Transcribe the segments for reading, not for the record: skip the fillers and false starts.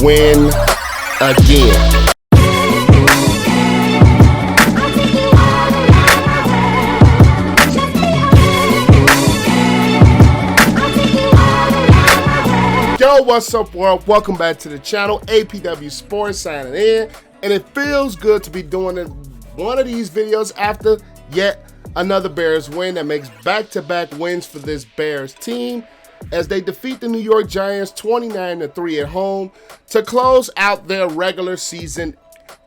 win again. Yo, what's up, world? Welcome back to the channel. APW Sports signing in, and it feels good to be doing one of these videos after yet another Bears win that makes back-to-back wins for this Bears team as they defeat the New York Giants 29-3 at home to close out their regular season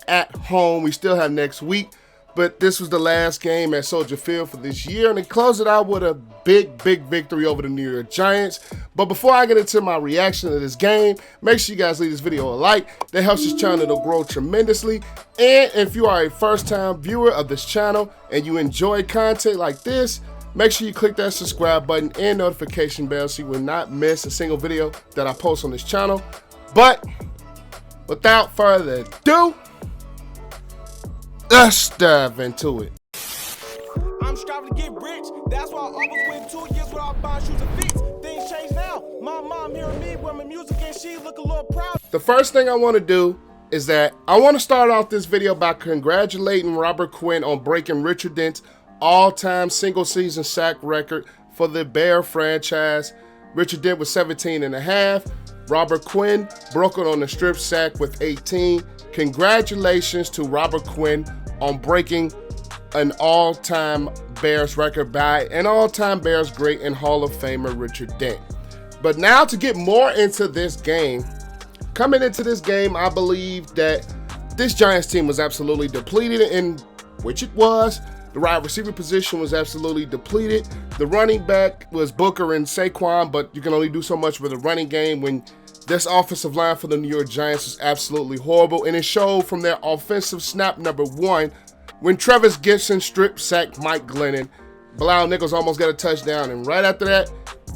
at home. We still have next week, but this was the last game at Soldier Field for this year, and they closed it out with a big victory over the New York Giants. But before I get into my reaction to this game, make sure you guys leave this video a like. That helps this channel to grow tremendously. And if you are a first-time viewer of this channel and you enjoy content like this, make sure you click that subscribe button and notification bell so you will not miss a single video that I post on this channel. But without further ado, let's dive into it. I'm striving to get rich. That's why I almost went 2 years without buying shoes and feet. Things change now. My mom hearing me with my music and she look a little proud. The first thing I want to do is that I want to start off this video by congratulating Robert Quinn on breaking Richard Dent's all-time single-season sack record for the Bear franchise. Richard Dent was 17.5. Robert Quinn broke it on the strip sack with 18. Congratulations to Robert Quinn on breaking an all-time Bears record by an all-time Bears great and Hall of Famer Richard Dent. But now to get more into this game, coming into this game, I believe that this Giants team was absolutely depleted, in which it was. The wide receiver position was absolutely depleted. The running back was Booker and Saquon, but you can only do so much with a running game when this offensive line for the New York Giants is absolutely horrible, and it showed from their offensive snap number 1 when Travis Gibson strip sacked Mike Glennon. Bilal Nichols almost got a touchdown, and right after that,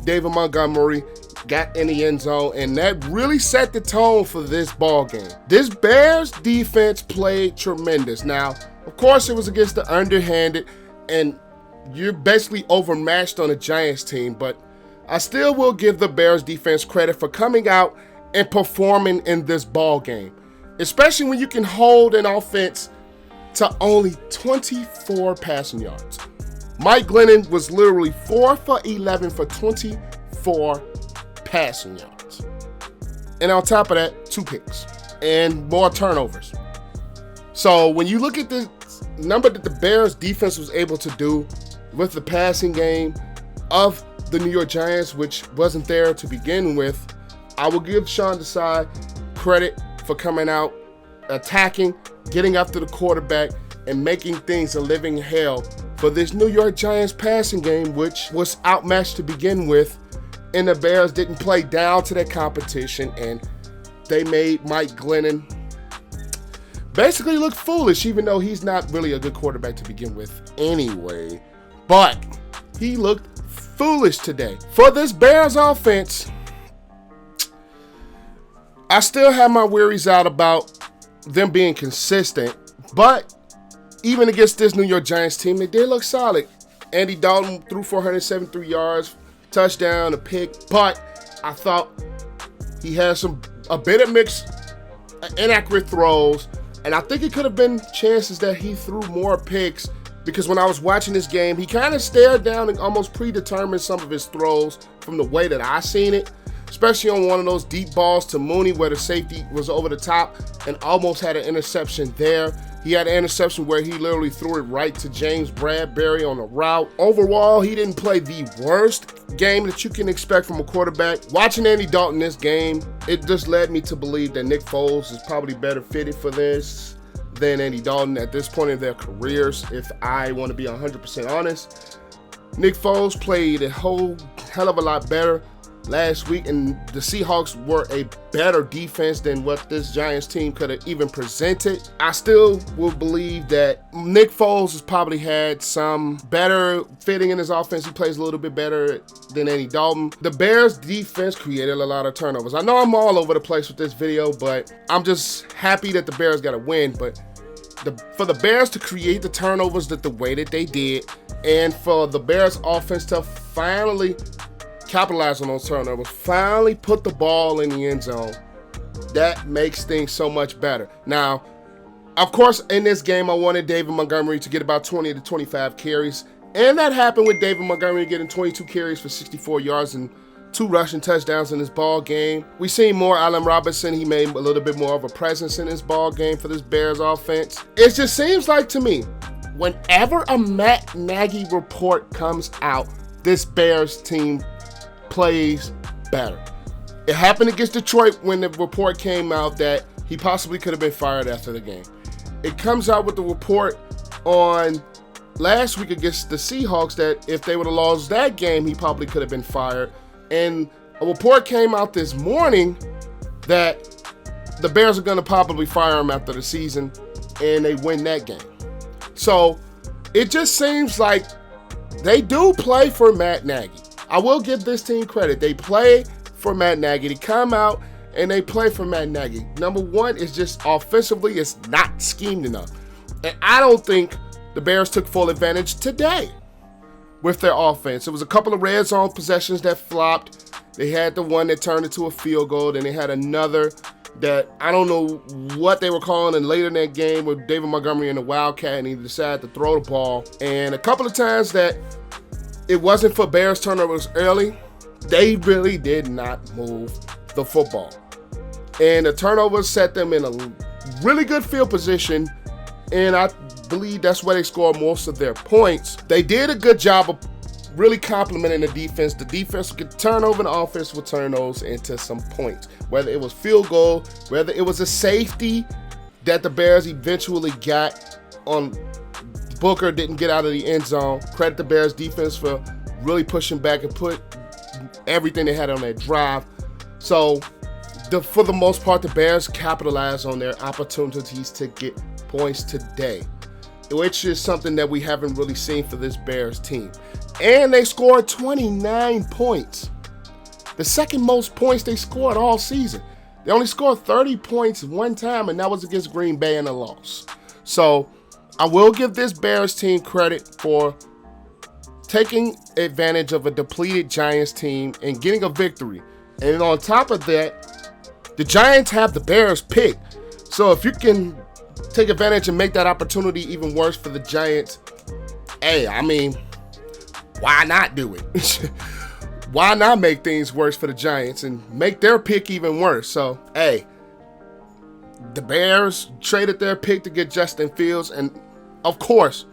David Montgomery got in the end zone, and that really set the tone for this ball game. This Bears defense played tremendous. Now, of course, it was against the underhanded, and you're basically overmatched on a Giants team, but I still will give the Bears defense credit for coming out and performing in this ball game, especially when you can hold an offense to only 24 passing yards. Mike Glennon was literally 4 for 11 for 24 passing yards. And on top of that, 2 picks and more turnovers. So when you look at the number that the Bears defense was able to do with the passing game of the New York Giants, which wasn't there to begin with, I will give Sean Desai credit for coming out, attacking, getting after the quarterback, and making things a living hell for this New York Giants passing game, which was outmatched to begin with, and the Bears didn't play down to their competition, and they made Mike Glennon basically look foolish, even though he's not really a good quarterback to begin with anyway. But he looked foolish today. For this Bears offense, I still have my worries out about them being consistent, but even against this New York Giants team, they did look solid. Andy Dalton threw 473 yards, touchdown, a pick, but I thought he had a bit of mixed inaccurate throws, and I think it could have been chances that he threw more picks, because when I was watching this game, he kind of stared down and almost predetermined some of his throws from the way that I seen it, especially on one of those deep balls to Mooney where the safety was over the top and almost had an interception there. He had an interception where he literally threw it right to James Bradbury on a route. Overall, he didn't play the worst game that you can expect from a quarterback. Watching Andy Dalton this game, it just led me to believe that Nick Foles is probably better fitted for this than Andy Dalton at this point in their careers, if I want to be 100% honest. Nick Foles played a whole hell of a lot better last week, and the Seahawks were a better defense than what this Giants team could have even presented. I still will believe that Nick Foles has probably had some better fitting in his offense. He plays a little bit better than Andy Dalton. The Bears defense created a lot of turnovers. I know I'm all over the place with this video, but I'm just happy that the Bears got a win. But for the Bears to create the turnovers the way that they did, and for the Bears offense to finally capitalize on those turnovers, finally put the ball in the end zone, that makes things so much better. Now, of course, in this game, I wanted David Montgomery to get about 20 to 25 carries. And that happened with David Montgomery getting 22 carries for 64 yards and 2 rushing touchdowns in this ball game. We seen more Allen Robinson. He made a little bit more of a presence in this ball game for this Bears offense. It just seems like to me, whenever a Matt Nagy report comes out, this Bears team plays better. It happened against Detroit when the report came out that he possibly could have been fired after the game. It comes out with the report on last week against the Seahawks that if they would have lost that game, he probably could have been fired. And a report came out this morning that the Bears are going to probably fire him after the season and they win that game. So it just seems like they do play for Matt Nagy. I will give this team credit. They play for Matt Nagy. They come out and they play for Matt Nagy. Number one is just offensively, it's not schemed enough. And I don't think the Bears took full advantage today with their offense. It was a couple of red zone possessions that flopped. They had the one that turned into a field goal. Then they had another that I don't know what they were calling. And later in that game with David Montgomery and the Wildcat, and he decided to throw the ball. And a couple of times that it wasn't for Bears turnovers early, they really did not move the football. And the turnovers set them in a really good field position, and I believe that's where they scored most of their points. They did a good job of really complimenting the defense. The defense could turn over, the offense would turn those into some points. Whether it was field goal, whether it was a safety that the Bears eventually got on Booker, didn't get out of the end zone. Credit the Bears defense for really pushing back and put everything they had on that drive. So for the most part, the Bears capitalized on their opportunities to get points today, which is something that we haven't really seen for this Bears team. And they scored 29 points. The second most points they scored all season. They only scored 30 points one time, and that was against Green Bay in a loss. So I will give this Bears team credit for taking advantage of a depleted Giants team and getting a victory. And on top of that, the Giants have the Bears pick. So if you can take advantage and make that opportunity even worse for the Giants, hey, I mean, why not do it? Why not make things worse for the Giants and make their pick even worse? So, hey, the Bears traded their pick to get Justin Fields. And, of course,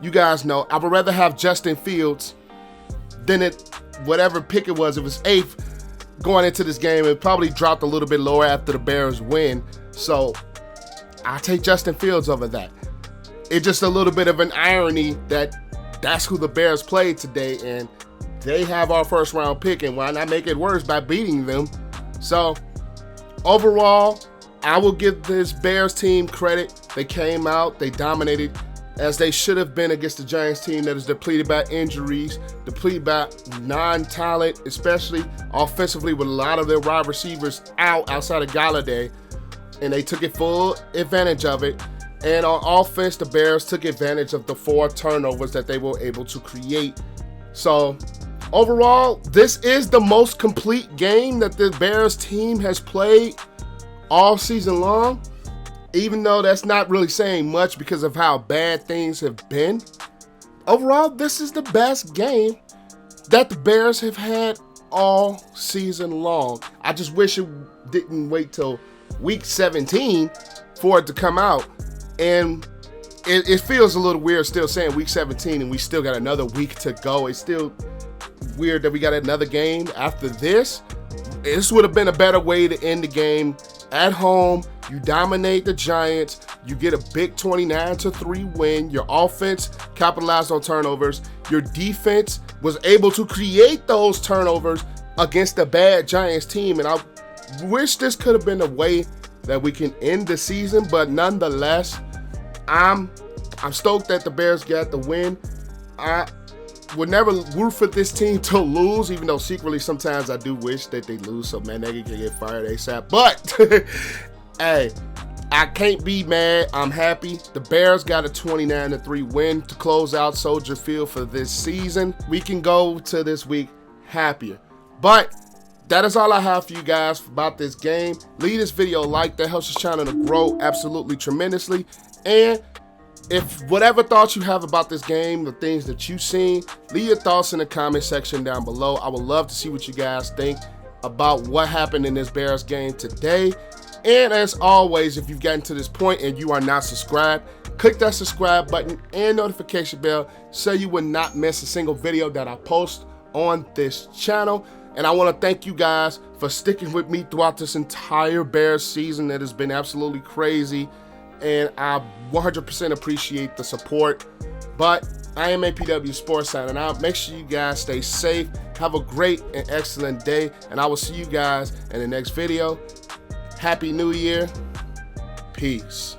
you guys know I would rather have Justin Fields than whatever pick it was. It was 8th going into this game. It probably dropped a little bit lower after the Bears win. So I'll take Justin Fields over that. It's just a little bit of an irony that that's who the Bears played today, and they have our first round pick, and why not make it worse by beating them? So overall, I will give this Bears team credit. They came out, they dominated as they should have been against the Giants team that is depleted by injuries, depleted by non-talent, especially offensively with a lot of their wide receivers outside of Galladay, and they took full advantage of it. And on offense, the Bears took advantage of the 4 turnovers that they were able to create. So overall, this is the most complete game that the Bears team has played all season long, even though that's not really saying much because of how bad things have been. Overall, this is the best game that the Bears have had all season long. I just wish it didn't wait till week 17 for it to come out. And it feels a little weird still saying week 17 and we still got another week to go. It's still weird that we got another game after this. This would have been a better way to end the game at home. You dominate the Giants. You get a big 29-3 win. Your offense capitalized on turnovers. Your defense was able to create those turnovers against a bad Giants team. And I wish this could have been a way that we can end the season, but nonetheless, I'm stoked that the Bears got the win. I would never root for this team to lose, even though secretly sometimes I do wish that they lose so Matt Nagy can get fired ASAP. But hey, I can't be mad. I'm happy. The Bears got a 29-3 win to close out Soldier Field for this season. We can go to this week happier. But that is all I have for you guys about this game. Leave this video a like. That helps this channel to grow absolutely tremendously. And if whatever thoughts you have about this game, the things that you've seen, leave your thoughts in the comment section down below. I would love to see what you guys think about what happened in this Bears game today. And as always, if you've gotten to this point and you are not subscribed, click that subscribe button and notification bell so you will not miss a single video that I post on this channel. And I want to thank you guys for sticking with me throughout this entire Bears season. It has been absolutely crazy, and I 100% appreciate the support. But I am APW Sports signing out. Make sure you guys stay safe. Have a great and excellent day, and I will see you guys in the next video. Happy New Year. Peace.